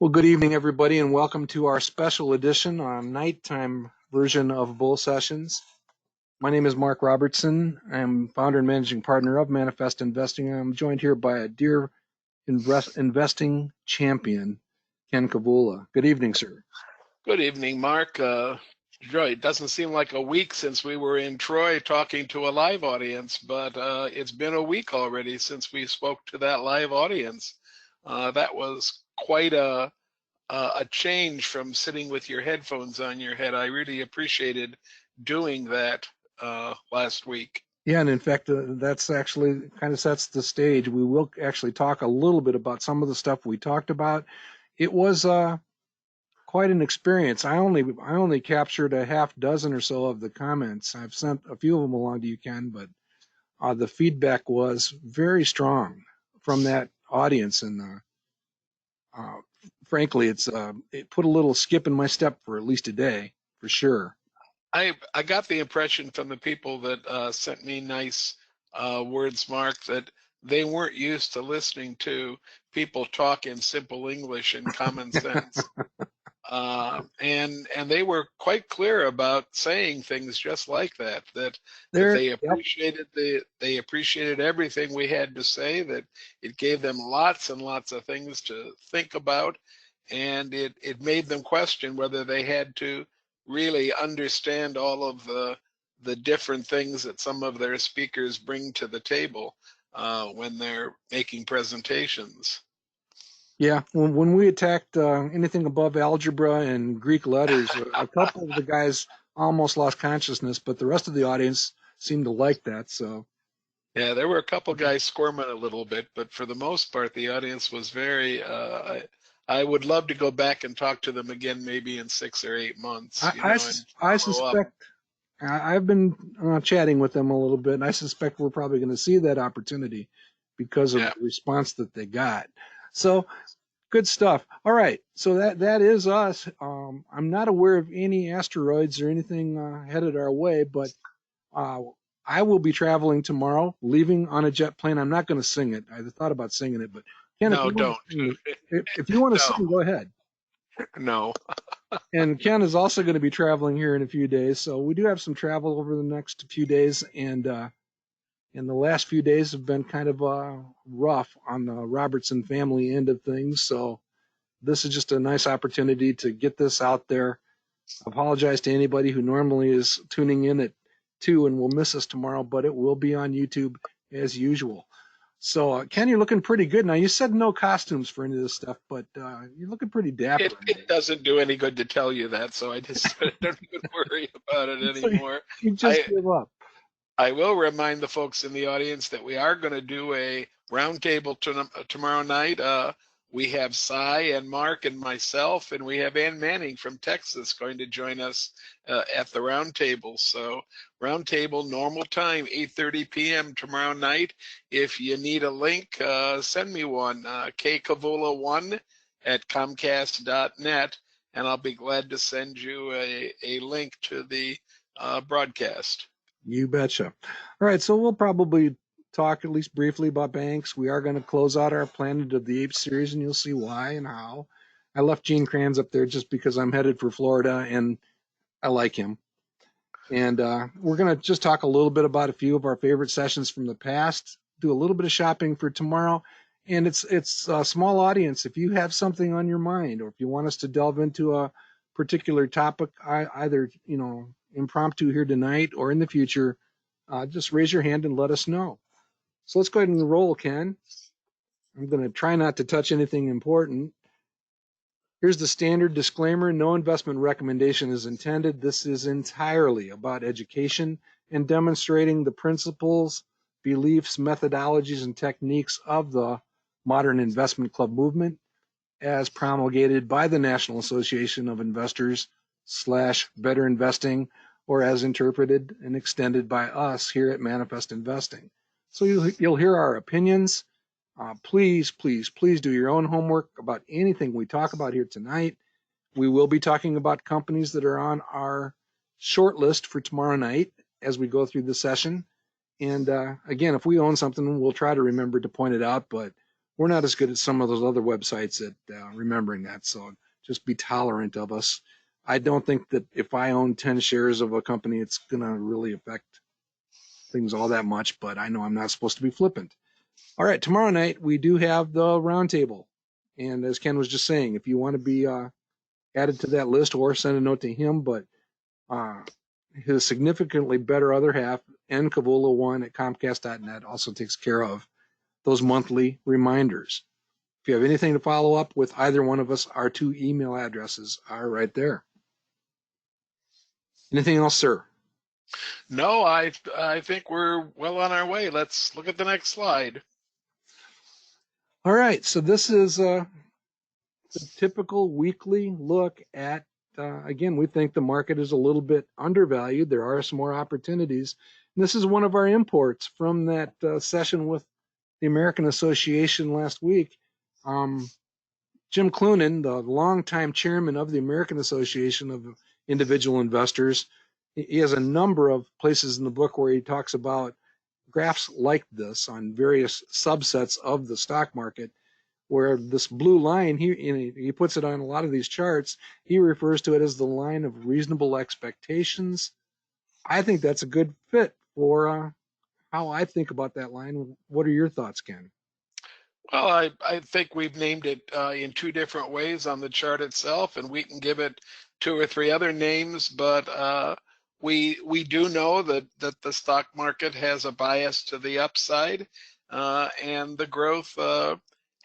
Well, good evening, everybody, and welcome to our special edition on nighttime version of Bull Sessions. My name is Mark Robertson. I'm founder and managing partner of Manifest Investing. I'm joined here by a dear investing champion, Ken Kavula. Good evening, sir. Good evening, Mark. Joy, it doesn't seem like a week since we were in Troy talking to a live audience, but it's been a week already since we spoke to that live audience. That was quite a change from sitting with your headphones on your head. I really appreciated doing that last week. Yeah, and in fact, that's actually kind of sets the stage. We will actually talk a little bit about some of the stuff we talked about. It was quite an experience. I only captured a half dozen or so of the comments. I've sent a few of them along to you, Ken, but the feedback was very strong from that audience, and uh, frankly, it put a little skip in my step for at least a day, for sure. I got the impression from the people that sent me nice words, Mark, that they weren't used to listening to people talk in simple English and common sense. And they were quite clear about saying things just like that, that There, they yep. appreciated everything we had to say, that it gave them lots and lots of things to think about, and it made them question whether they had to really understand all of the different things that some of their speakers bring to the table when they're making presentations. Yeah, when we attacked anything above algebra and Greek letters, a couple of the guys almost lost consciousness, but the rest of the audience seemed to like that. So, Yeah, there were a couple guys squirming a little bit, but for the most part, the audience was very. I would love to go back and talk to them again, maybe in 6 or 8 months, and I follow up. suspect I've been chatting with them a little bit, and I suspect we're probably going to see that opportunity because of Yeah. the response that they got. So, good stuff. All right, so that is us. I'm not aware of any asteroids or anything headed our way, but uh, I will be traveling tomorrow, leaving on a jet plane. I'm not going to sing it. I thought about singing it, but Ken, if No, you want to don't. sing, if you want to No, sing, go ahead. no. And Ken is also going to be traveling here in a few days, so we do have some travel over the next few days, and the last few days have been kind of rough on the Robertson family end of things. So this is just a nice opportunity to get this out there. I apologize to anybody who normally is tuning in at 2 and will miss us tomorrow, but it will be on YouTube as usual. So, Ken, you're looking pretty good. Now, you said no costumes for any of this stuff, but you're looking pretty dapper. It doesn't do any good to tell you that, so I just don't even worry about it So anymore. you just I give up. I will remind the folks in the audience that we are going to do a roundtable tomorrow night. We have Cy and Mark and myself, and we have Ann Manning from Texas going to join us at the roundtable. So roundtable, normal time, 8:30 p.m. tomorrow night. If you need a link, send me one, kkavola1 at comcast.net, and I'll be glad to send you a link to the broadcast. You betcha. All right, so we'll probably talk at least briefly about banks. We are going to close out our Planet of the Apes series, and you'll see why and how. I left Gene Kranz up there just because I'm headed for Florida, and I like him. And we're going to just talk a little bit about a few of our favorite sessions from the past, do a little bit of shopping for tomorrow. And it's a small audience. If you have something on your mind, or if you want us to delve into a particular topic, either impromptu here tonight or in the future, just raise your hand and let us know. So let's go ahead and roll, Ken. I'm going to try not to touch anything important. Here's the standard disclaimer. No investment recommendation is intended. This is entirely about education and demonstrating the principles, beliefs, methodologies, and techniques of the modern investment club movement as promulgated by the National Association of Investors / Better Investing, or as interpreted and extended by us here at Manifest Investing. So you'll hear our opinions. Please, please, please do your own homework about anything we talk about here tonight. We will be talking about companies that are on our short list for tomorrow night as we go through the session. And again, if we own something, we'll try to remember to point it out, but we're not as good at some of those other websites at remembering that. So just be tolerant of us. I don't think that if I own 10 shares of a company, it's going to really affect things all that much, but I know I'm not supposed to be flippant. All right, tomorrow night we do have the roundtable. And as Ken was just saying, if you want to be added to that list or send a note to him, but his significantly better other half, Cavola1 at Comcast.net, also takes care of those monthly reminders. If you have anything to follow up with either one of us, our 2 email addresses are right there. Anything else, sir? No, I think we're well on our way. Let's look at the next slide. All right, so this is the typical weekly look at, again, we think the market is a little bit undervalued. There are some more opportunities. And this is one of our imports from that session with the American Association last week. Jim Clunan, the longtime chairman of the American Association of Individual Investors, he has a number of places in the book where he talks about graphs like this on various subsets of the stock market, where this blue line, he puts it on a lot of these charts, he refers to it as the line of reasonable expectations. I think that's a good fit for how I think about that line. What are your thoughts, Ken? Well, I think we've named it in 2 different ways on the chart itself, and we can give it 2 or 3 other names, but we do know that the stock market has a bias to the upside, and the growth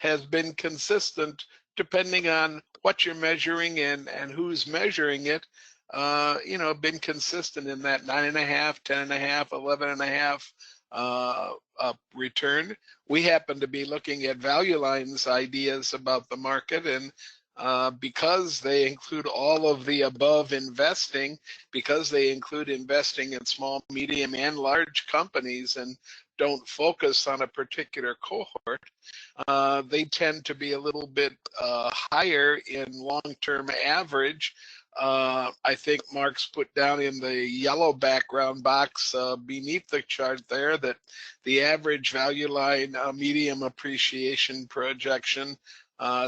has been consistent depending on what you're measuring and who's measuring it. Been consistent in that 9.5, 10.5, 11.5 return. We happen to be looking at Value Line's ideas about the market, and because they include all of the above investing, because they include investing in small, medium, and large companies and don't focus on a particular cohort, they tend to be a little bit higher in long-term average. I think Mark's put down in the yellow background box beneath the chart there that the average Value Line medium appreciation projection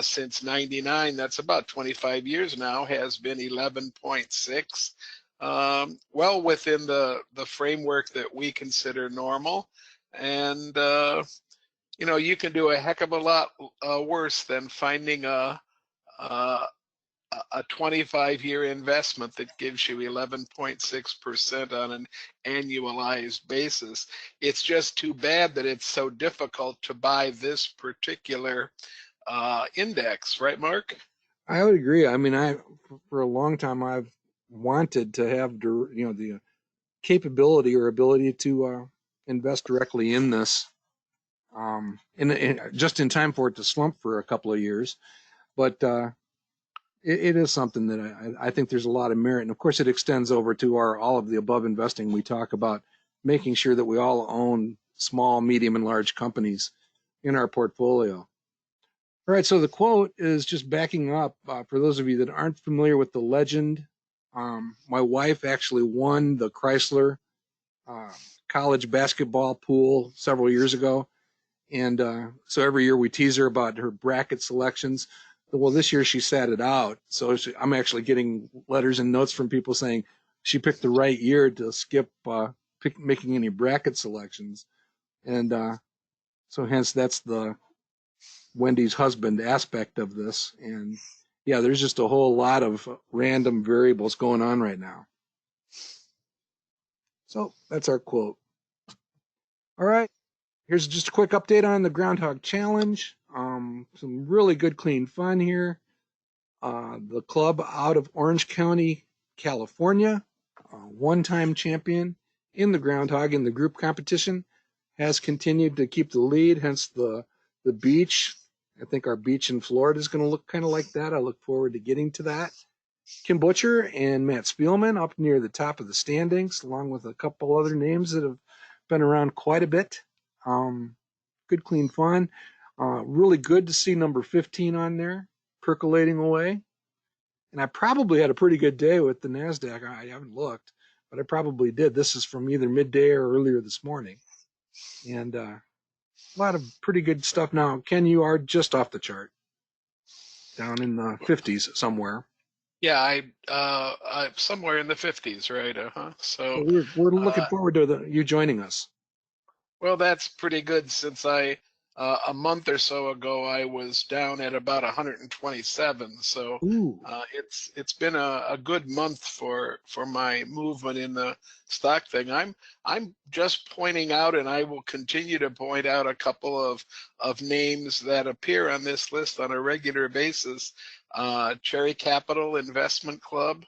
since 99, that's about 25 years now, has been 11.6. Well within the framework that we consider normal. And, you can do a heck of a lot worse than finding a 25-year investment that gives you 11.6% on an annualized basis. It's just too bad that it's so difficult to buy this particular index, right, Mark? I would agree. I mean, for a long time I've wanted to have the capability or ability to invest directly in this, and just in time for it to slump for a couple of years. But it is something that I think there's a lot of merit, and of course it extends over to our all of the above investing. We talk about making sure that we all own small, medium, and large companies in our portfolio. All right, so the quote is just backing up for those of you that aren't familiar with the legend. My wife actually won the Chrysler college basketball pool several years ago, and so every year we tease her about her bracket selections. Well, this year she sat it out, so I'm actually getting letters and notes from people saying she picked the right year to skip making any bracket selections, and so hence that's the Wendy's husband aspect of this. And yeah, there's just a whole lot of random variables going on right now. So that's our quote. All right, here's just a quick update on the Groundhog Challenge. Some really good, clean fun here. The club out of Orange County, California, one-time champion in the Groundhog in the group competition, has continued to keep the lead, hence the beach. I think our beach in Florida is going to look kind of like that. I look forward to getting to that. Kim Butcher and Matt Spielman up near the top of the standings, along with a couple other names that have been around quite a bit. Good, clean fun. Really good to see number 15 on there, percolating away. And I probably had a pretty good day with the NASDAQ. I haven't looked, but I probably did. This is from either midday or earlier this morning. And A lot of pretty good stuff now. Ken, you are just off the chart, down in the 50s somewhere. Yeah, I'm somewhere in the 50s, right? Uh-huh. So So, we're looking uh, forward to you joining us. well, that's pretty good since a month or so ago, I was down at about 127. So, Ooh. it's been a good month for my movement in the stock thing. I'm just pointing out, and I will continue to point out a couple of names that appear on this list on a regular basis. Cherry Capital Investment Club,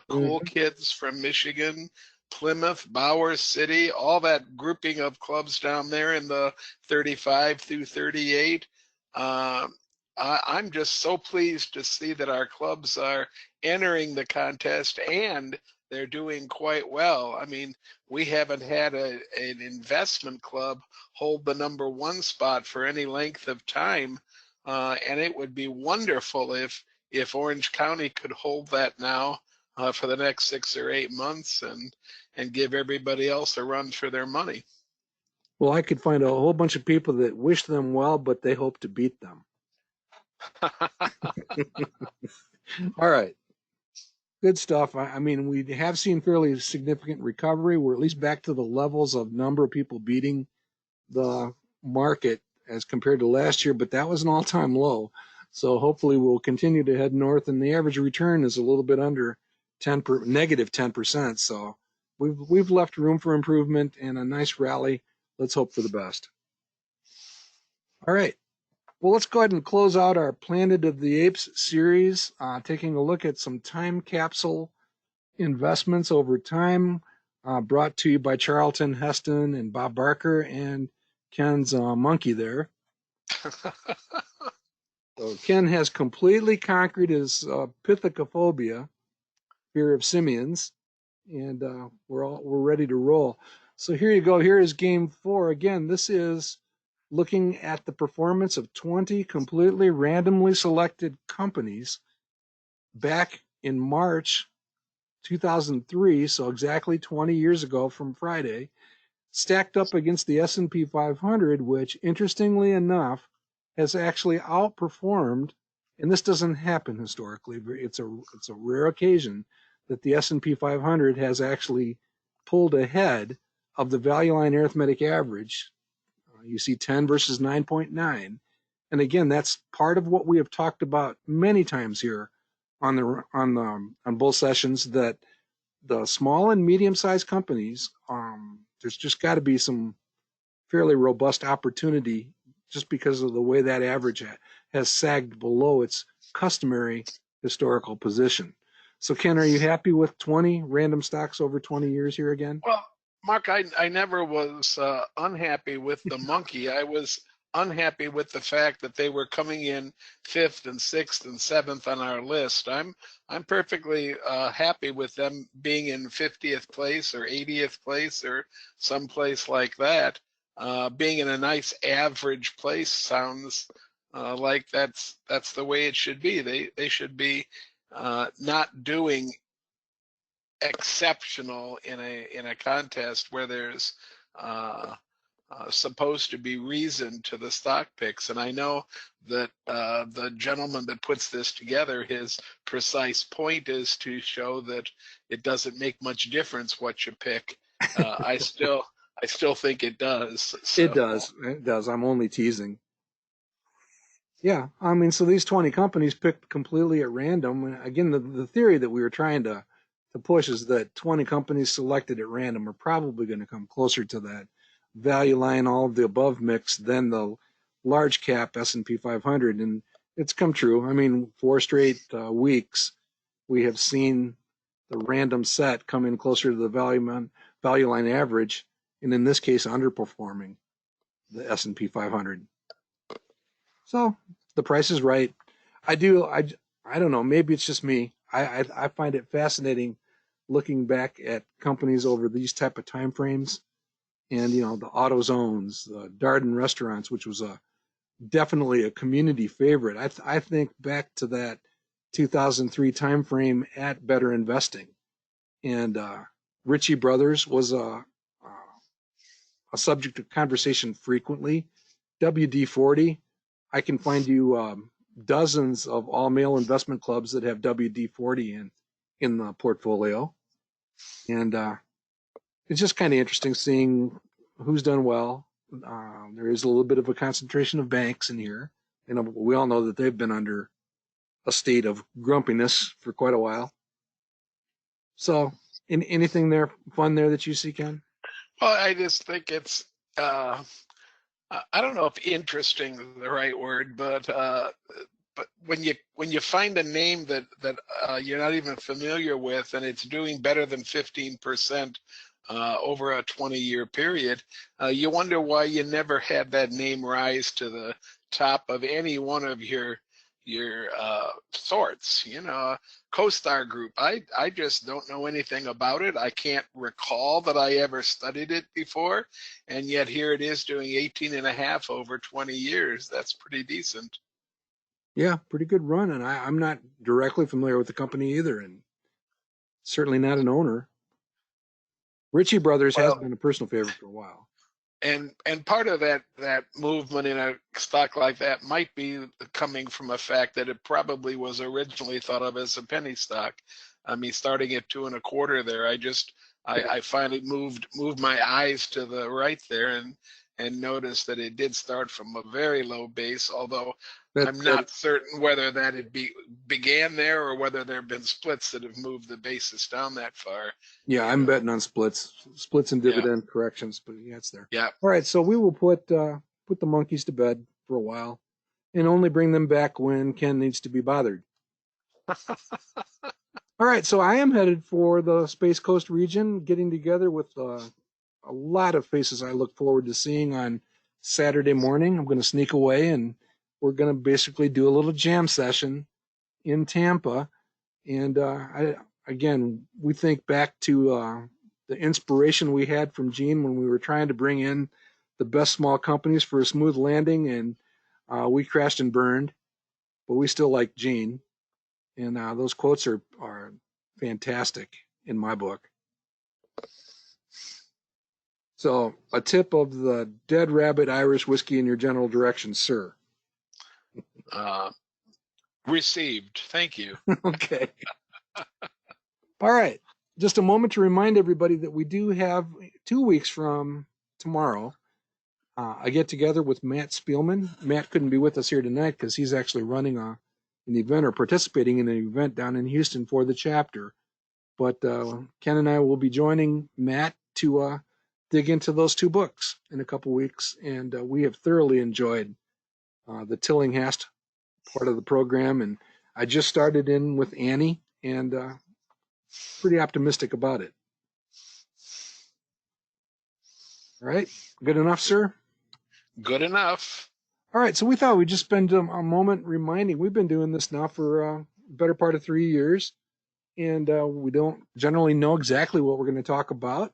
Cool Mhm. Kids from Michigan, Plymouth, Bowers City, all that grouping of clubs down there in the 35 through 38. Um, I'm just so pleased to see that our clubs are entering the contest and they're doing quite well. I mean, we haven't had an investment club hold the #1 spot for any length of time, and it would be wonderful if Orange County could hold that now for the next 6 or 8 months and give everybody else a run for their money. Well, I could find a whole bunch of people that wish them well, but they hope to beat them. All right. Good stuff. I mean, we have seen fairly significant recovery. We're at least back to the levels of number of people beating the market as compared to last year, but that was an all-time low. So hopefully we'll continue to head north, and the average return is a little bit under negative 10%. So we've left room for improvement and a nice rally. Let's hope for the best. All right. Well, let's go ahead and close out our Planet of the Apes series, taking a look at some time capsule investments over time, brought to you by Charlton Heston and Bob Barker and Ken's monkey there. So Ken has completely conquered his Pithecophobia, fear of simians, and we're ready to roll. So here you go. Here is game 4. Again, this is looking at the performance of 20 completely randomly selected companies back in March 2003, so exactly 20 years ago from Friday, stacked up against the S&P 500, which interestingly enough has actually outperformed, and this doesn't happen historically. It's a rare occasion that the S&P 500 has actually pulled ahead of the value line arithmetic average. You see 10 versus 9.9. And again, that's part of what we have talked about many times here on both sessions, that the small and medium-sized companies, there's just got to be some fairly robust opportunity just because of the way that average has sagged below its customary historical position. So, Ken, are you happy with 20 random stocks over 20 years here again? Well, Mark, I never was unhappy with the monkey. I was unhappy with the fact that they were coming in 5th and 6th and 7th on our list. I'm perfectly happy with them being in 50th place or 80th place or someplace like that. Being in a nice average place sounds like that's the way it should be. They should be not doing exceptional in a contest where there's supposed to be reason to the stock picks. And I know that the gentleman that puts this together, his precise point is to show that it doesn't make much difference what you pick. I still think it does. It So does. It does. I'm only teasing. Yeah, I mean, so these 20 companies picked completely at random. And again, the theory that we were trying to push is that 20 companies selected at random are probably going to come closer to that value line, all of the above mix than the large cap S&P 500. And it's come true. I mean, 4 straight weeks, we have seen the random set come in closer to the value line average, and in this case, underperforming the S&P 500. So the price is right. I do. I don't know. Maybe it's just me. I find it fascinating looking back at companies over these type of time frames, and the AutoZones, the Darden restaurants, which was a definitely a community favorite. I think back to that 2003 time frame at Better Investing, and Ritchie Brothers was a subject of conversation frequently WD-40. I can find you dozens of all-male investment clubs that have WD-40 in the portfolio, and it's just kind of interesting seeing who's done well. There is a little bit of a concentration of banks in here, and we all know that they've been under a state of grumpiness for quite a while. So, anything there fun there that you see, Ken? Well, I just think it's I don't know if interesting is the right word, but when you find a name that you're not even familiar with, and it's doing better than 15% over a 20-year period, you wonder why you never had that name rise to the top of any one of your sorts. CoStar Group. I just don't know anything about it. I can't recall that I ever studied it before, and yet here it is doing 18.5 over 20 years. That's pretty decent. Yeah, pretty good run, and I'm not directly familiar with the company either, and certainly not an owner. Ritchie Brothers has Well, been a personal favorite for a while. and part of that movement in a stock like that might be coming from a fact that it probably was originally thought of as a penny stock. I mean, starting at 2.25 there, I finally moved my eyes to the right there and noticed that it did start from a very low base, although I'm That not certain whether that it began there or whether there have been splits that have moved the basis down that far. Yeah, I'm betting on splits and Yeah, dividend corrections, but yeah, it's there. yeah. All right, so we will put the monkeys to bed for a while, and only bring them back when Ken needs to be bothered. All right, so I am headed for the Space Coast region, getting together with a lot of faces I look forward to seeing on Saturday morning. I'm going to sneak away, and we're going to basically do a little jam session in Tampa. And we think back to the inspiration we had from Gene when we were trying to bring in the best small companies for a smooth landing, and we crashed and burned, but we still like Gene. And those quotes are fantastic in my book. So, a tip of the Dead Rabbit Irish whiskey in your general direction, sir. Received. Thank you. Okay. All right. Just a moment to remind everybody that we do have 2 weeks from tomorrow I get together with Matt Spielman. Matt couldn't be with us here tonight because he's actually running an event or participating in an event down in Houston for the chapter. But Ken and I will be joining Matt to dig into those 2 books in a couple weeks. And we have thoroughly enjoyed the Tillinghast part of the program. And I just started in with Annie, and pretty optimistic about it. All right. Good enough, sir? Good enough. All right. So we thought we'd just spend a moment reminding. We've been doing this now for better part of 3 years, and we don't generally know exactly what we're going to talk about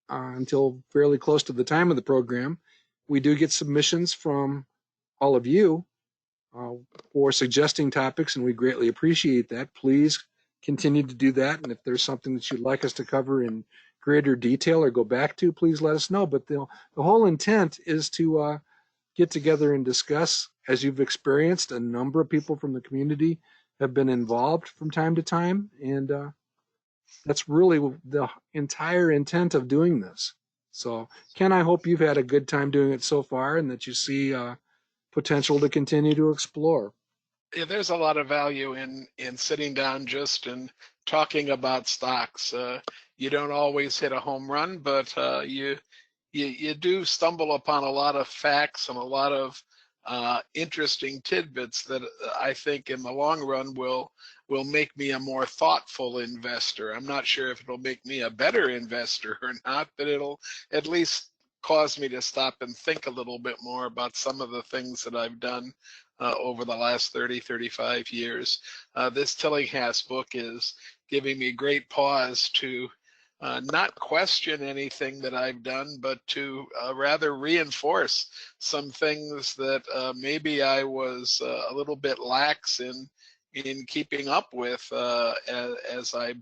until fairly close to the time of the program. We do get submissions from all of you for suggesting topics, and we greatly appreciate that. Please continue to do that, and if there's something that you'd like us to cover in greater detail or go back to, please let us know. But the whole intent is to get together and discuss. As you've experienced, a number of people from the community have been involved from time to time, and that's really the entire intent of doing this. So, Ken, I hope you've had a good time doing it so far, and that you see potential to continue to explore. Yeah, there's a lot of value in sitting down just and talking about stocks. You don't always hit a home run, but you do stumble upon a lot of facts and a lot of interesting tidbits that I think in the long run will make me a more thoughtful investor. I'm not sure if it'll make me a better investor or not, but it'll at least cause me to stop and think a little bit more about some of the things that I've done over the last 30, 35 years. This Tillinghast book is giving me great pause to not question anything that I've done, but to rather reinforce some things that maybe I was a little bit lax in keeping up with as I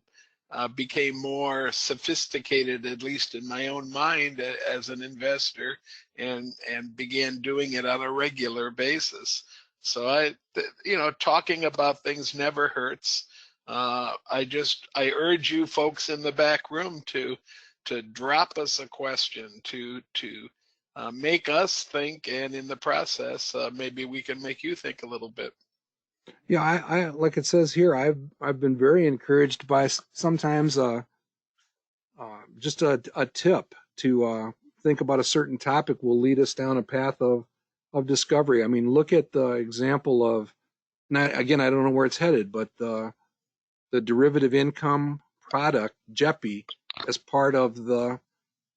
became more sophisticated, at least in my own mind, as an investor, and began doing it on a regular basis. So talking about things never hurts. I urge you folks in the back room to drop us a question, to make us think, and in the process, maybe we can make you think a little bit. Yeah, I like it says here, I've been very encouraged by sometimes just a tip to think about a certain topic will lead us down a path of discovery. I mean, look at the example of, not again, I don't know where it's headed, but the derivative income product, JEPI, as part of the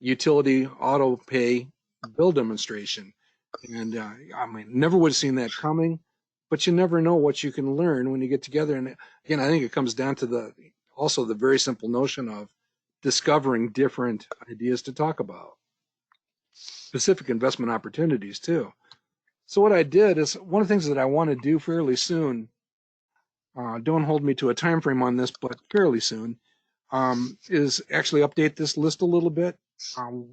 utility auto pay bill demonstration. And I mean, never would have seen that coming, but you never know what you can learn when you get together. And again, I think it comes down to also the very simple notion of discovering different ideas to talk about, specific investment opportunities too. So what I did is, one of the things that I want to do fairly soon, don't hold me to a time frame on this, but fairly soon, is actually update this list a little bit.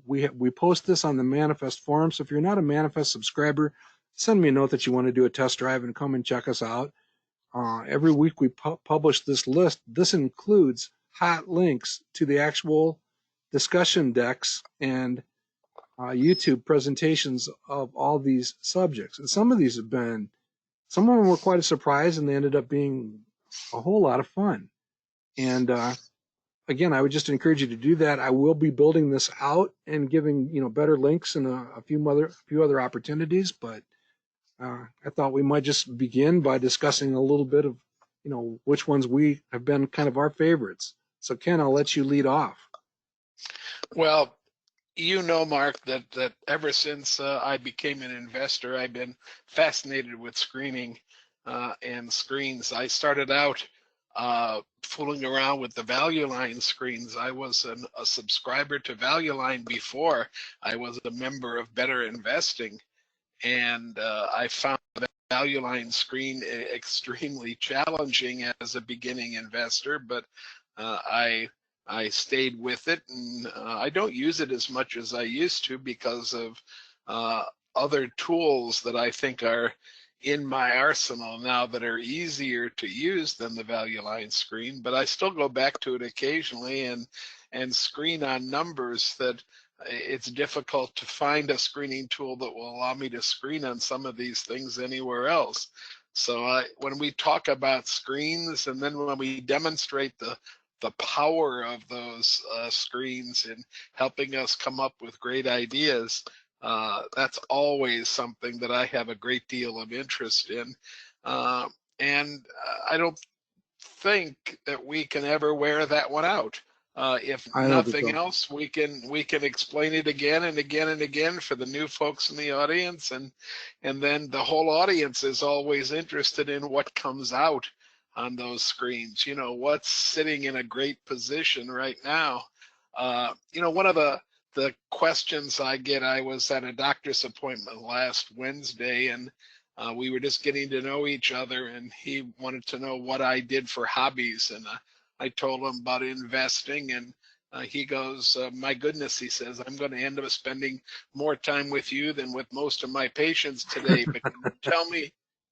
We post this on the Manifest forum, so if you're not a Manifest subscriber, send me a note that you want to do a test drive and come and check us out. Every week we publish this list. This includes hot links to the actual discussion decks and YouTube presentations of all these subjects. And some of them were quite a surprise, and they ended up being a whole lot of fun. And again, I would just encourage you to do that. I will be building this out and giving better links and a few other opportunities. But I thought we might just begin by discussing a little bit of which ones we have been kind of our favorites. So Ken, I'll let you lead off. Well, Mark, that ever since I became an investor, I've been fascinated with screening and screens. I started out fooling around with the Value Line screens. I was a subscriber to Value Line before I was a member of Better Investing, and I found the Value Line screen extremely challenging as a beginning investor, but I stayed with it, and I don't use it as much as I used to because of other tools that I think are in my arsenal now that are easier to use than the Value Line screen. But I still go back to it occasionally and screen on numbers that it's difficult to find a screening tool that will allow me to screen on some of these things anywhere else. So when we talk about screens, and then when we demonstrate the power of those screens in helping us come up with great ideas, that's always something that I have a great deal of interest in. And I don't think that we can ever wear that one out. If nothing else, we can explain it again and again and again for the new folks in the audience, and then the whole audience is always interested in what comes out on those screens. What's sitting in a great position right now. One of the questions I get, I was at a doctor's appointment last Wednesday, and we were just getting to know each other, and he wanted to know what I did for hobbies, and I told him about investing, and he goes, my goodness, he says, I'm going to end up spending more time with you than with most of my patients today, but can you tell me,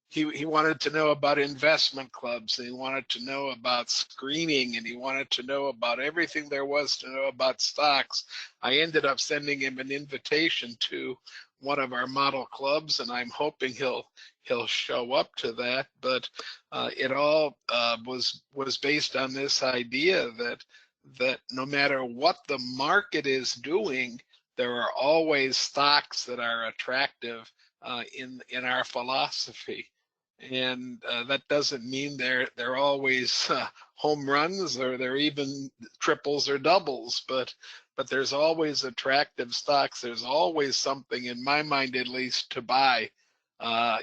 he wanted to know about investment clubs, and he wanted to know about screening, and he wanted to know about everything there was to know about stocks. I ended up sending him an invitation to one of our model clubs, and I'm hoping he'll show up to that. But it all was based on this idea that no matter what the market is doing, there are always stocks that are attractive in our philosophy. And that doesn't mean they're always home runs, or they're even triples or doubles, but there's always attractive stocks. There's always something, in my mind at least, to buy.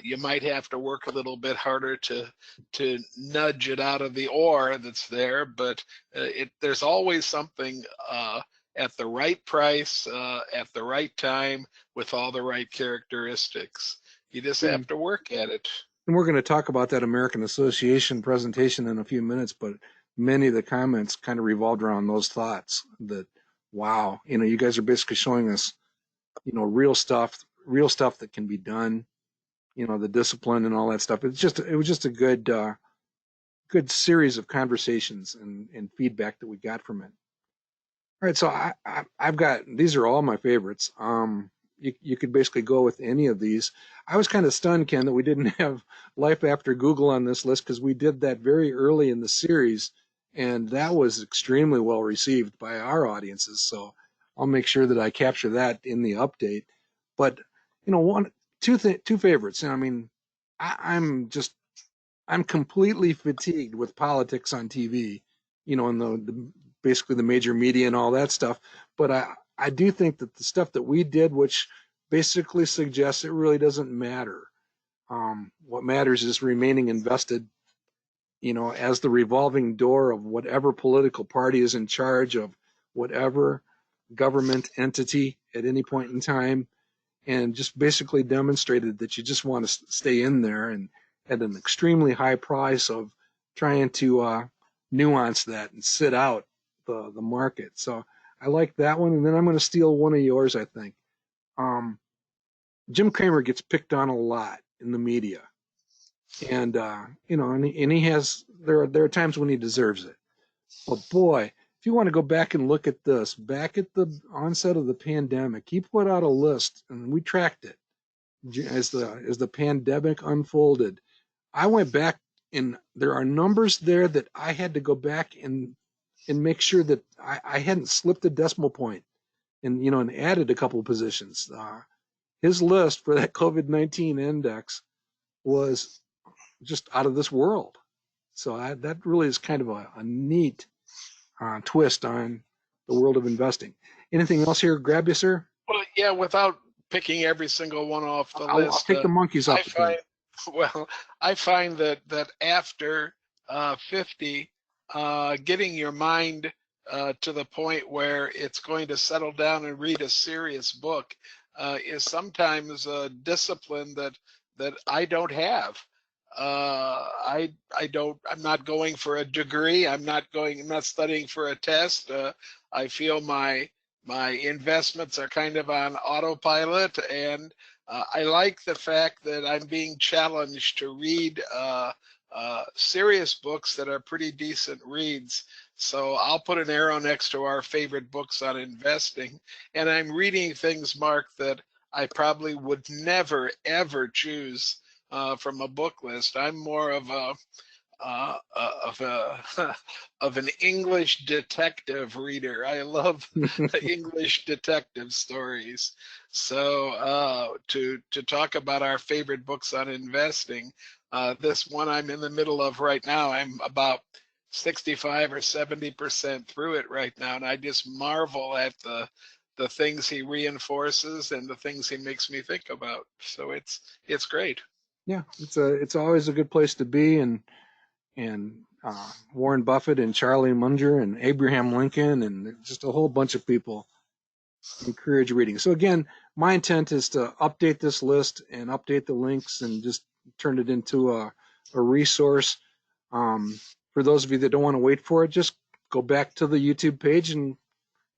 You might have to work a little bit harder to nudge it out of the ore that's there, but there's always something at the right price, at the right time, with all the right characteristics. You just have to work at it. And we're going to talk about that American Association presentation in a few minutes, but many of the comments kind of revolved around those thoughts that, wow, you guys are basically showing us, real stuff that can be done, the discipline and all that stuff. It was just a good series of conversations and feedback that we got from it. All right, so I've got, these are all my favorites. You could basically go with any of these. I was kind of stunned, Ken, that we didn't have Life After Google on this list because we did that very early in the series, and that was extremely well received by our audiences. So I'll make sure that I capture that in the update. But two favorites. I mean, I'm completely fatigued with politics on TV, and the basically the major media and all that stuff. But I do think that the stuff that we did, which basically suggests it really doesn't matter. What matters is remaining invested, as the revolving door of whatever political party is in charge of whatever government entity at any point in time, and just basically demonstrated that you just want to stay in there and at an extremely high price of trying to nuance that and sit out the market. So I like that one. And then I'm going to steal one of yours, I think. Jim Cramer gets picked on a lot in the media. And, and he has, there are times when he deserves it. But boy, if you want to go back and look at this, back at the onset of the pandemic, he put out a list and we tracked it as the pandemic unfolded. I went back and there are numbers there that I had to go back and make sure that I hadn't slipped a decimal point and, and added a couple of positions. His list for that COVID-19 index was just out of this world. So that really is kind of a neat twist on the world of investing. Anything else here grab you, sir? Well, yeah, without picking every single one off the list. I'll take the monkeys off the plate. I find that after 50, getting your mind to the point where it's going to settle down and read a serious book is sometimes a discipline that I don't have. I'm not going for a degree. I'm not studying for a test. I feel my investments are kind of on autopilot, and I like the fact that I'm being challenged to read serious books that are pretty decent reads. So I'll put an arrow next to our favorite books on investing. And I'm reading things, Mark, that I probably would never, ever choose from a book list. I'm more of an English detective reader. I love English detective stories. So to talk about our favorite books on investing, this one I'm in the middle of right now, I'm about 65 or 70% through it right now, and I just marvel at the things he reinforces and the things he makes me think about. So it's great. Yeah, it's always a good place to be, and Warren Buffett and Charlie Munger and Abraham Lincoln and just a whole bunch of people encourage reading. So again, my intent is to update this list and update the links and just turn it into a resource. For those of you that don't want to wait for it, just go back to the YouTube page and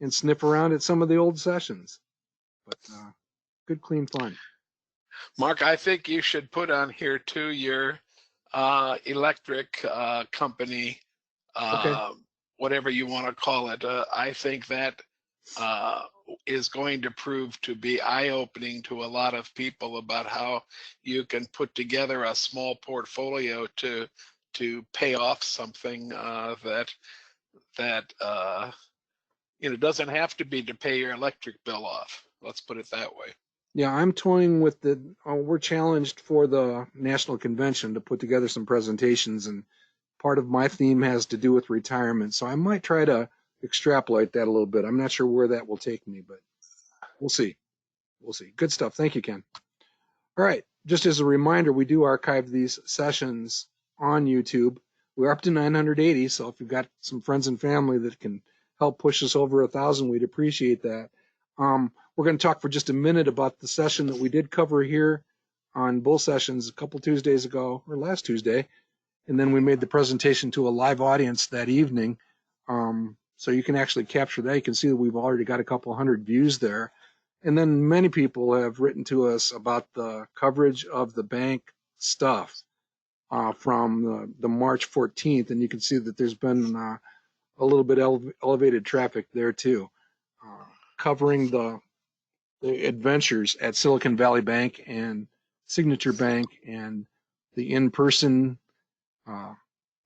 sniff around at some of the old sessions. But good, clean fun. Mark, I think you should put on here too your electric company, Okay. whatever you want to call it. I think that is going to prove to be eye-opening to a lot of people about how you can put together a small portfolio to pay off something that doesn't have to be to pay your electric bill off. Let's put it that way. Yeah, I'm toying with we're challenged for the national convention to put together some presentations, and part of my theme has to do with retirement. So I might try to extrapolate that a little bit. I'm not sure where that will take me, but we'll see. We'll see. Good stuff. Thank you, Ken. All right. Just as a reminder, we do archive these sessions on YouTube. We're up to 980, so if you've got some friends and family that can help push us over 1,000, we'd appreciate that. We're going to talk for just a minute about the session that we did cover here on Bull Sessions a couple Tuesdays ago, or last Tuesday, and then we made the presentation to a live audience that evening. So you can actually capture that. You can see that we've already got a couple hundred views there. And then many people have written to us about the coverage of the bank stuff from the March 14th. And you can see that there's been a little bit elevated traffic there too, covering the adventures at Silicon Valley Bank and Signature Bank and the in-person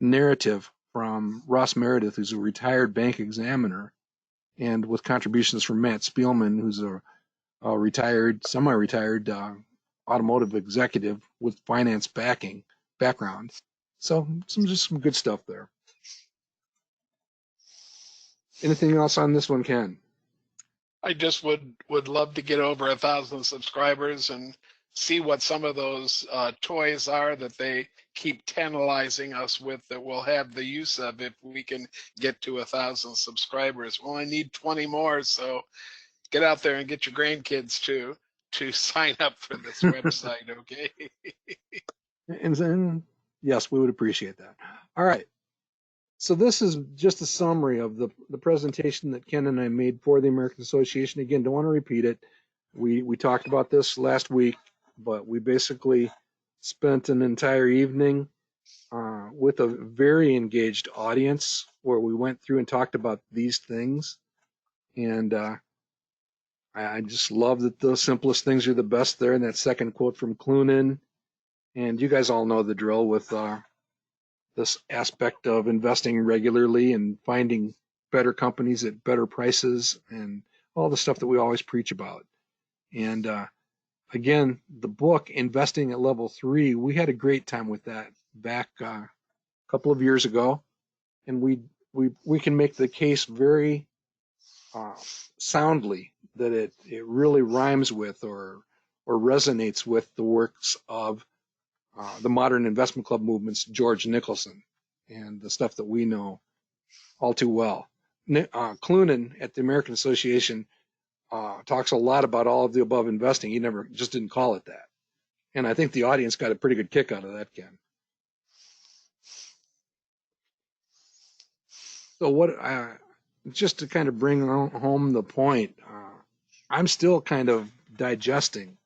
narrative from Ross Meredith, who's a retired bank examiner, and with contributions from Matt Spielman, who's a retired, semi-retired automotive executive with finance background. So just some good stuff there. Anything else on this one, Ken? I just would love to get over 1,000 subscribers and see what some of those toys are that they keep tantalizing us with that we'll have the use of if we can get to 1,000 subscribers. Well, I need 20 more, so get out there and get your grandkids to sign up for this website, okay? And then, yes, we would appreciate that. All right. So this is just a summary of the presentation that Ken and I made for the American Association. Again, don't want to repeat it. We talked about this last week, but we basically spent an entire evening with a very engaged audience where we went through and talked about these things. And I just love that the simplest things are the best there. And that second quote from Clunan. And you guys all know the drill with this aspect of investing regularly and finding better companies at better prices and all the stuff that we always preach about. And again, the book, Investing at Level 3, we had a great time with that back a couple of years ago. And we can make the case very soundly that it really rhymes with or resonates with the works of the modern investment club movement's George Nicholson and the stuff that we know all too well. Clunan at the American Association talks a lot about all of the above investing. He never just didn't call it that. And I think the audience got a pretty good kick out of that, Ken. So what, just to kind of bring home the point, I'm still kind of digesting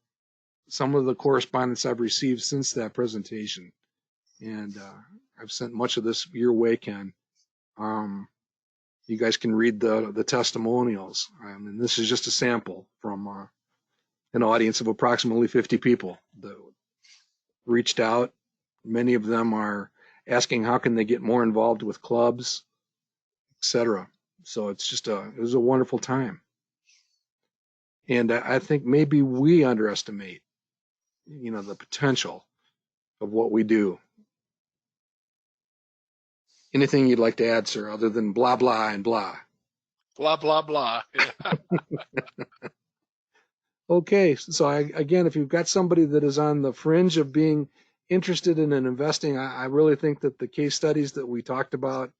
some of the correspondence I've received since that presentation. And I've sent much of this your way, Ken. You guys can read the testimonials. I mean, this is just a sample from an audience of approximately 50 people that reached out. Many of them are asking how can they get more involved with clubs, etc. So it's just it was a wonderful time. And I think maybe we underestimate, the potential of what we do. Anything you'd like to add, sir, other than blah, blah, and blah? Blah, blah, blah. Yeah. Okay, so again, if you've got somebody that is on the fringe of being interested in investing, I really think that the case studies that we talked about,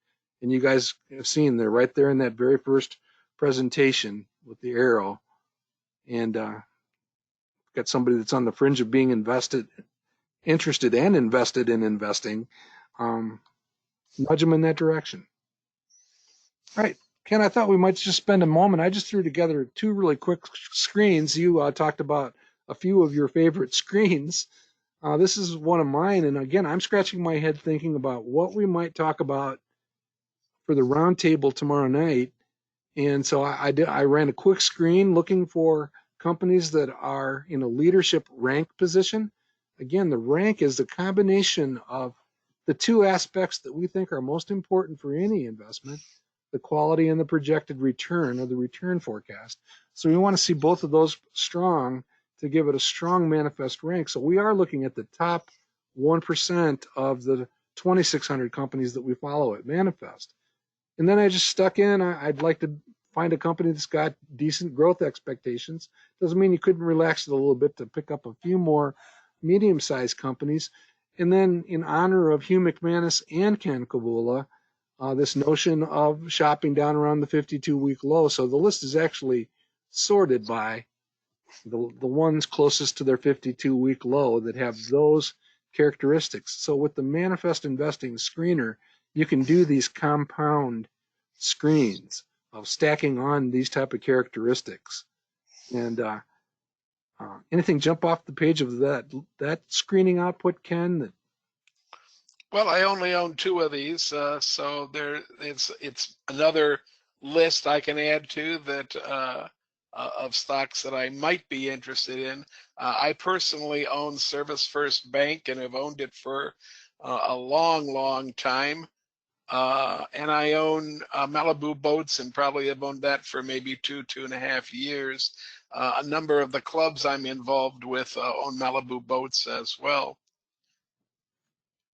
and you guys have seen, they're right there in that very first presentation with the arrow. And got somebody that's on the fringe of being interested and invested in investing, nudge them in that direction. All right, Ken, I thought we might just spend a moment. I just threw together two really quick screens. You talked about a few of your favorite screens. This is one of mine. And again, I'm scratching my head thinking about what we might talk about for the roundtable tomorrow night. And so I ran a quick screen looking for companies that are in a leadership rank position. Again, the rank is the combination of the two aspects that we think are most important for any investment, the quality and the projected return or the return forecast. So we want to see both of those strong to give it a strong manifest rank. So we are looking at the top 1% of the 2,600 companies that we follow at Manifest. And then I just stuck in, I'd like to find a company that's got decent growth expectations. Doesn't mean you couldn't relax it a little bit to pick up a few more medium-sized companies. And then in honor of Hugh McManus and Ken Kavula, this notion of shopping down around the 52-week low. So the list is actually sorted by the ones closest to their 52-week low that have those characteristics. So with the manifest investing screener, you can do these compound screens of stacking on these type of characteristics. And anything jump off the page of that screening output, Ken? That, Well, I only own two of these, so it's another list I can add to that of stocks that I might be interested in. I personally own Service First Bank and have owned it for a long, long time. And I own Malibu Boats and probably have owned that for maybe 2.5 years. A number of the clubs I'm involved with own Malibu Boats as well.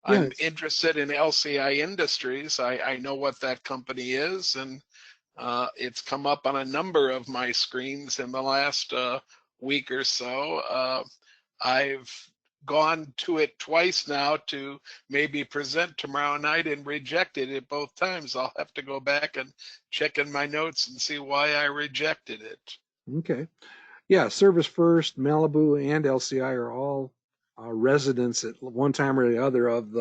yeah, I'm interested in LCI Industries. I know what that company is, and it's come up on a number of my screens in the last week or so. I've gone to it twice now to maybe present tomorrow night and rejected it both times. I'll have to go back and check in my notes and see why I rejected it. okay. Yeah, Service First, Malibu, and LCI are all residents at one time or the other of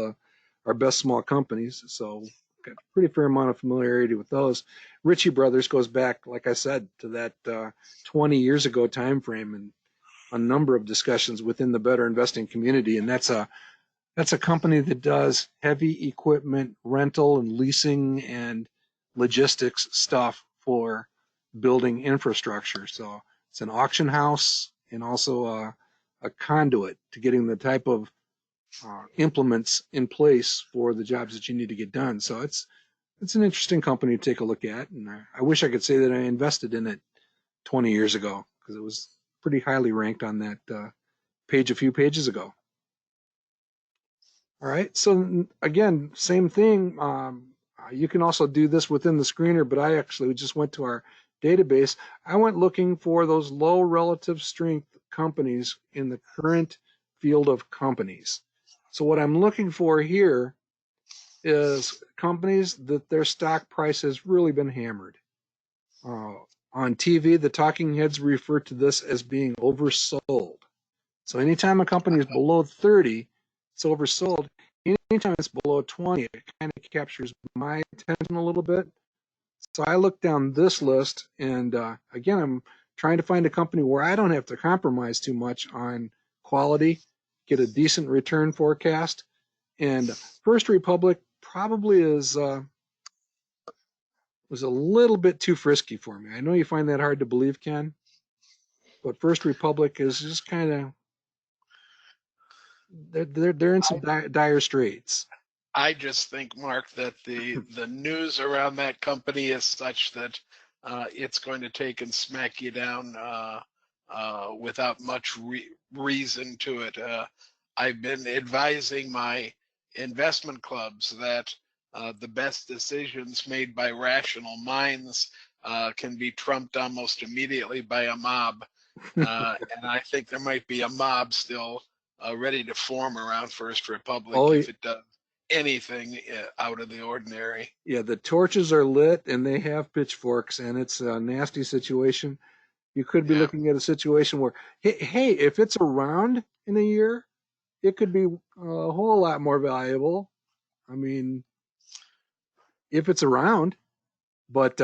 our best small companies. So got a pretty fair amount of familiarity with those. Ritchie Brothers goes back, like I said, to that 20 years ago time frame, and a number of discussions within the better investing community. And that's a company that does heavy equipment rental and leasing and logistics stuff for building infrastructure. So it's an auction house and also a conduit to getting the type of implements in place for the jobs that you need to get done. So it's an interesting company to take a look at, and I wish I could say that I invested in it 20 years ago because it was pretty highly ranked on that page a few pages ago. All right. So again, same thing. You can also do this within the screener, but I actually just went to our database. I went looking for those low relative strength companies in the current field of companies. So what I'm looking for here is companies that their stock price has really been hammered. On TV, the talking heads refer to this as being oversold. So anytime a company is below 30, it's oversold. Anytime it's below 20, it kind of captures my attention a little bit. So I look down this list, and again, I'm trying to find a company where I don't have to compromise too much on quality, get a decent return forecast. And First Republic probably was a little bit too frisky for me. I know you find that hard to believe, Ken, but First Republic is just kind of they're in some dire straits. I just think, Mark, that the news around that company is such that it's going to take and smack you down without much reason to it. I've been advising my investment clubs that the best decisions made by rational minds can be trumped almost immediately by a mob. And I think there might be a mob still ready to form around First Republic Oh, if it does anything out of the ordinary. yeah, the torches are lit and they have pitchforks, and it's a nasty situation. You could be Yeah. looking at a situation where, hey, if it's around in a year, it could be a whole lot more valuable. I mean, if it's around, but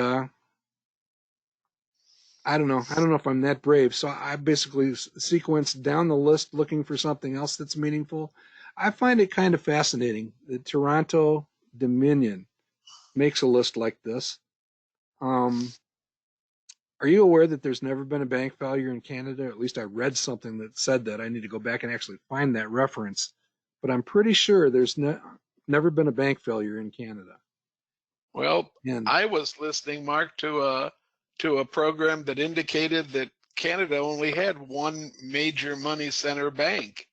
I don't know. I don't know if I'm that brave. So I basically sequenced down the list looking for something else that's meaningful. I find it kind of fascinating that Toronto Dominion makes a list like this. Um, are you aware that there's never been a bank failure in Canada? At least I read something that said that. I need to go back and actually find that reference. But I'm pretty sure there's never been a bank failure in Canada. Well, And I was listening, Mark, to a program that indicated that Canada only had one major money center bank,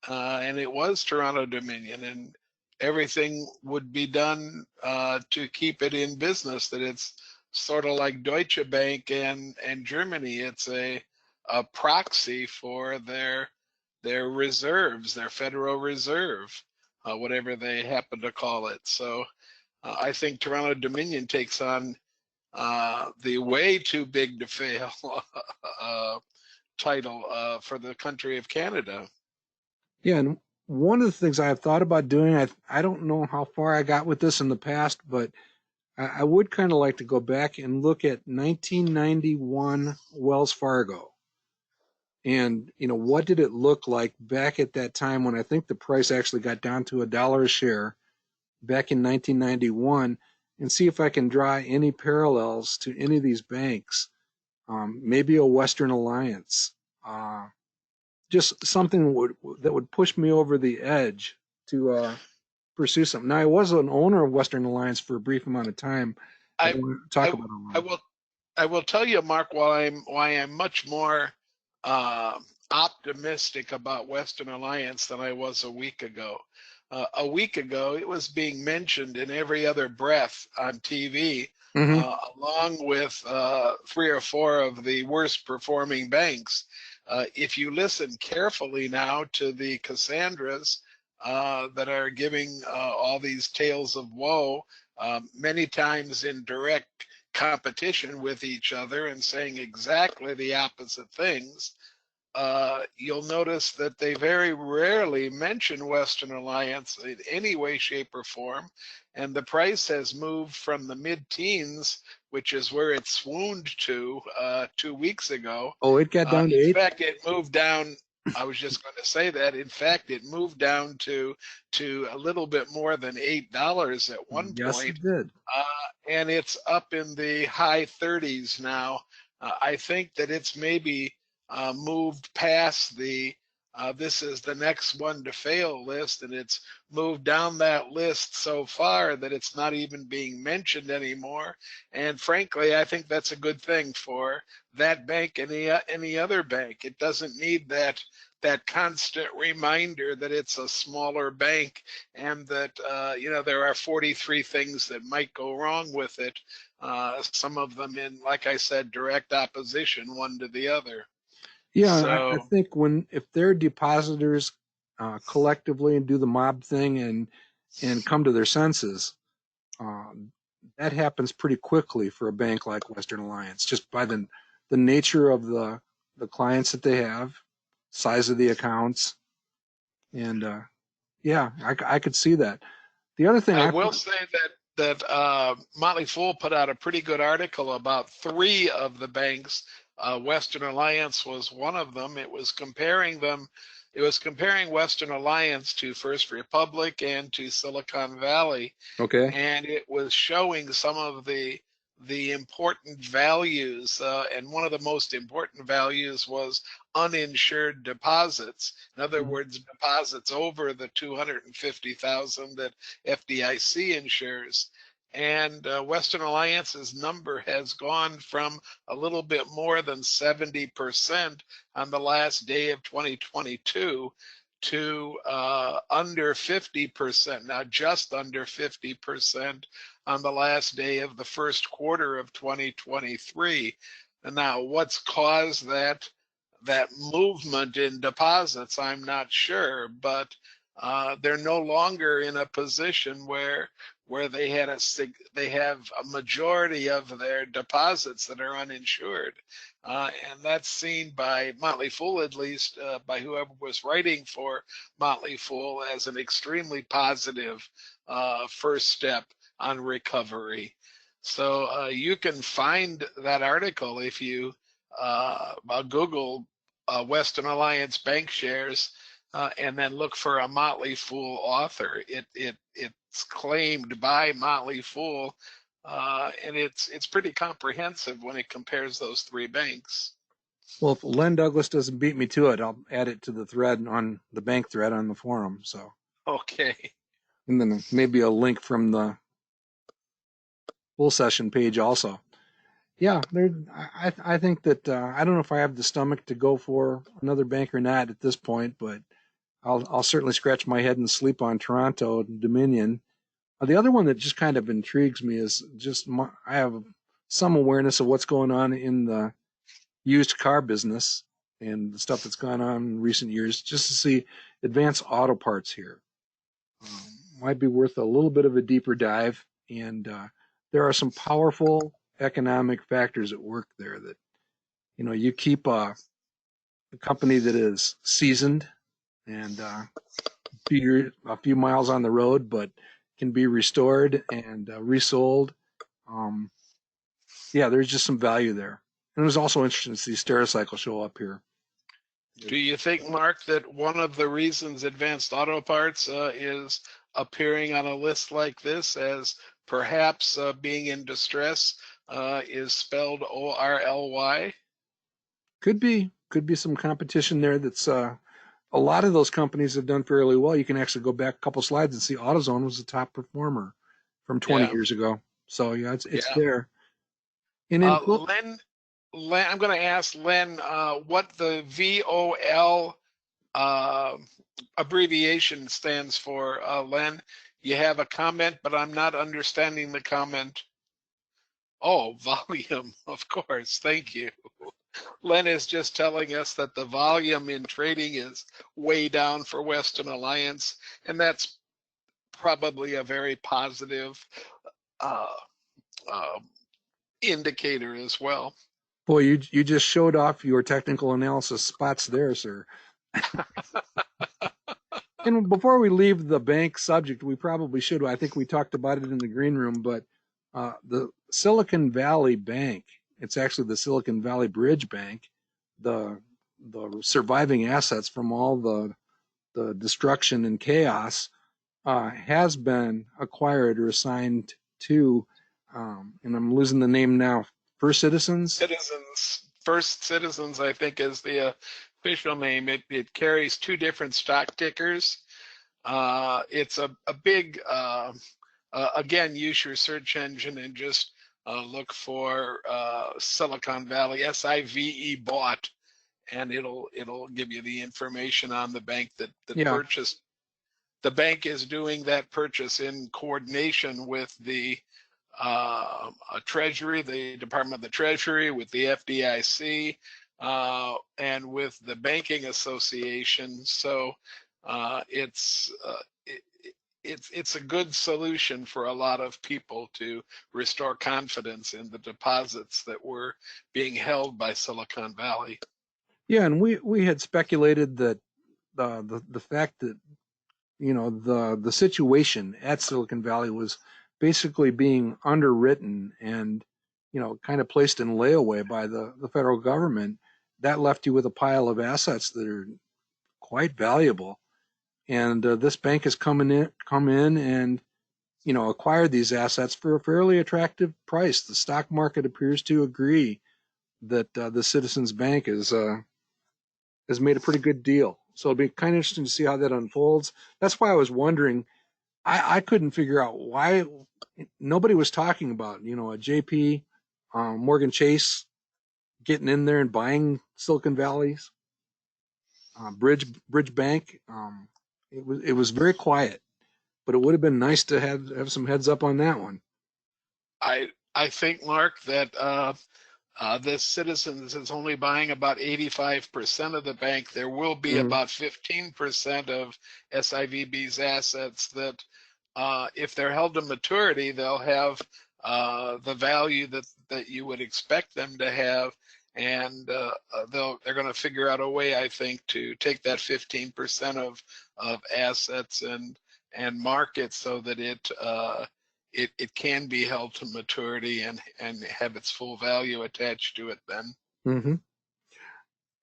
and it was Toronto Dominion, and everything would be done to keep it in business. That it's sort of like Deutsche Bank and Germany. It's a proxy for their reserves, their Federal Reserve, whatever they happen to call it. So I think Toronto Dominion takes on the way too big to fail title for the country of Canada. yeah, and one of the things I have thought about doing, I don't know how far I got with this in the past, but I would kind of like to go back and look at 1991 Wells Fargo. And, what did it look like back at that time when I think the price actually got down to $1 a share back in 1991, and see if I can draw any parallels to any of these banks. Maybe a Western Alliance, just something that would push me over the edge to pursue something. Now, I was an owner of Western Alliance for a brief amount of time. I I don't want to talk I about it a I lot. will I will tell you, Mark, why I'm much more uh, optimistic about Western Alliance than I was a week ago. A week ago, it was being mentioned in every other breath on TV, Hmm. along with three or four of the worst performing banks. If you listen carefully now to the Cassandras that are giving all these tales of woe, many times in direct competition with each other and saying exactly the opposite things, you'll notice that they very rarely mention Western Alliance in any way, shape, or form. And the price has moved from the mid teens, which is where it swooned to 2 weeks ago. Oh, it got down to In eight. fact, it moved down. I was just going to say that. In fact, it moved down to a little bit more than $8 at one Yes, point, it did. and it's up in the high 30s now. I think that it's maybe moved past the this is the next one to fail list, and it's moved down that list so far that it's not even being mentioned anymore. And frankly, I think that's a good thing for that bank and any other bank. It doesn't need that constant reminder that it's a smaller bank and that there are 43 things that might go wrong with it. Some of them in, like I said, direct opposition one to the other. Yeah, I So think if they're depositors collectively and do the mob thing and come to their senses, um, that happens pretty quickly for a bank like Western Alliance, just by the nature of the clients that they have, size of the accounts, and yeah, I could see that. The other thing I I will say that Motley Fool put out a pretty good article about three of the banks. Western Alliance was one of them. It was comparing them. It was comparing Western Alliance to First Republic and to Silicon Valley, okay. and it was showing some of the important values, and one of the most important values was uninsured deposits. In other words, deposits over the 250,000 that FDIC insures. And Western Alliance's number has gone from a little bit more than 70% on the last day of 2022 to under 50%, now just under 50% on the last day of the first quarter of 2023. And now, what's caused that movement in deposits? I'm not sure, but they're no longer in a position where they have a majority of their deposits that are uninsured, and that's seen by Motley Fool, at least by whoever was writing for Motley Fool, as an extremely positive first step on recovery. So you can find that article if you Google Western Alliance bank shares and then look for a Motley Fool author. It's claimed by Motley Fool, and it's pretty comprehensive when it compares those three banks. Well, if Len Douglas doesn't beat me to it, I'll add it to the thread on the bank thread on the forum. So, Okay. and then maybe a link from the full session page also. Yeah, I think that I don't know if I have the stomach to go for another bank or not at this point, but I'll certainly scratch my head and sleep on Toronto Dominion. The other one that just kind of intrigues me is I have some awareness of what's going on in the used car business and the stuff that's gone on in recent years, just to see Advanced Auto Parts here. Might be worth a little bit of a deeper dive. And there are some powerful economic factors at work there that, you keep a company that is seasoned and a few miles on the road, but can be restored and resold. Um, yeah, there's just some value there. And it was also interesting to see Stericycle show up here. Do you think, Mark, that one of the reasons Advanced Auto Parts is appearing on a list like this as perhaps being in distress is spelled ORLY? Could be some competition there. That's a lot of those companies have done fairly well. You can actually go back a couple slides and see AutoZone was the top performer from 20 Yeah, years ago. So yeah, it's yeah. there. And in Len, I'm going to ask Len what the VOL uh, abbreviation stands for. Len, you have a comment, but I'm not understanding the comment. Oh, volume, of course. Thank you. Len is just telling us that the volume in trading is way down for Western Alliance, and that's probably a very positive uh, uh, indicator as well. boy, you just showed off your technical analysis spots there, sir. And before we leave the bank subject, we probably should. I think we talked about it in the green room, but the Silicon Valley Bank, it's actually the Silicon Valley Bridge Bank, the surviving assets from all the destruction and chaos has been acquired or assigned to, and I'm losing the name now, First Citizens. First Citizens, I think, is the official name. It carries two different stock tickers. It's a big, again, use your search engine and just look for Silicon Valley, SIVE bought, and it'll give you the information on the bank that Yeah, purchased. The bank is doing that purchase in coordination with the Treasury, the Department of the Treasury, with the FDIC, and with the Banking Association. So it's it's a good solution for a lot of people to restore confidence in the deposits that were being held by Silicon Valley. yeah, and we had speculated that the fact that the situation at Silicon Valley was basically being underwritten and kind of placed in layaway by the federal government. That left you with a pile of assets that are quite valuable. And this bank has come in and acquired these assets for a fairly attractive price. The stock market appears to agree that the Citizens Bank has made a pretty good deal. So it'll be kind of interesting to see how that unfolds. That's why I was wondering. I couldn't figure out why nobody was talking about a JP Morgan Chase getting in there and buying Silicon Valley's Bridge Bank. It was very quiet, but it would have been nice to have some heads up on that one. I think, Mark, that the Citizens is only buying about 85% of the bank. There will be Mm-hmm. about 15% of SIVB's assets that, if they're held to maturity, they'll have the value that you would expect them to have, and they're going to figure out a way, I think, to take that 15% of assets and market so that it can be held to maturity and have its full value attached to it then. Mm-hmm.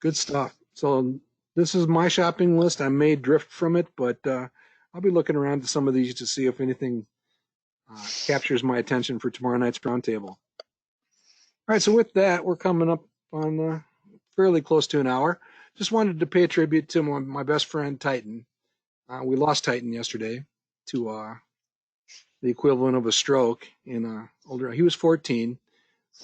Good stuff. So this is my shopping list. I may drift from it, but I'll be looking around to some of these to see if anything captures my attention for tomorrow night's roundtable. All right, so with that, we're coming up on fairly close to an hour. Just wanted to pay a tribute to my best friend, Titan. We lost Titan yesterday to the equivalent of a stroke in older. He was 14,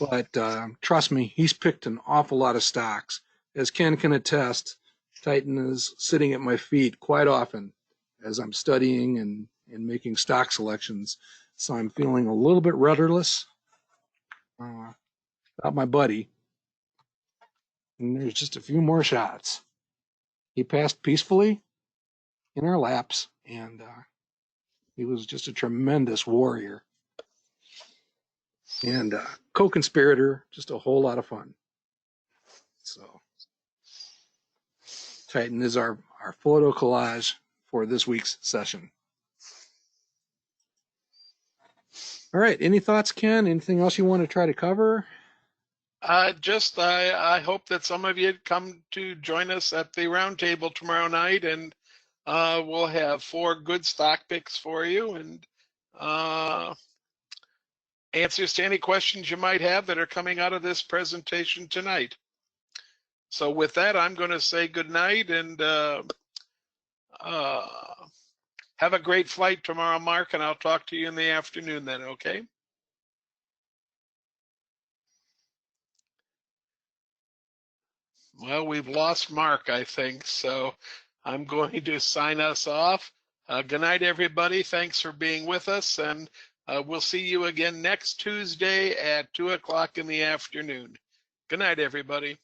but trust me, he's picked an awful lot of stocks. As Ken can attest, Titan is sitting at my feet quite often as I'm studying and making stock selections. So I'm feeling a little bit rudderless about my buddy. And there's just a few more shots. He passed peacefully in our laps, and he was just a tremendous warrior and co-conspirator, just a whole lot of fun. So Titan is our photo collage for this week's session. All right. Any thoughts, Ken? Anything else you want to try to cover? I hope that some of you come to join us at the roundtable tomorrow night, and we'll have 4 good stock picks for you, and answers to any questions you might have that are coming out of this presentation tonight. So with that, I'm going to say good night, and have a great flight tomorrow, Mark, and I'll talk to you in the afternoon then, okay? Well, we've lost Mark, I think, so I'm going to sign us off. Good night, everybody. Thanks for being with us, and we'll see you again next Tuesday at 2 o'clock in the afternoon. Good night, everybody.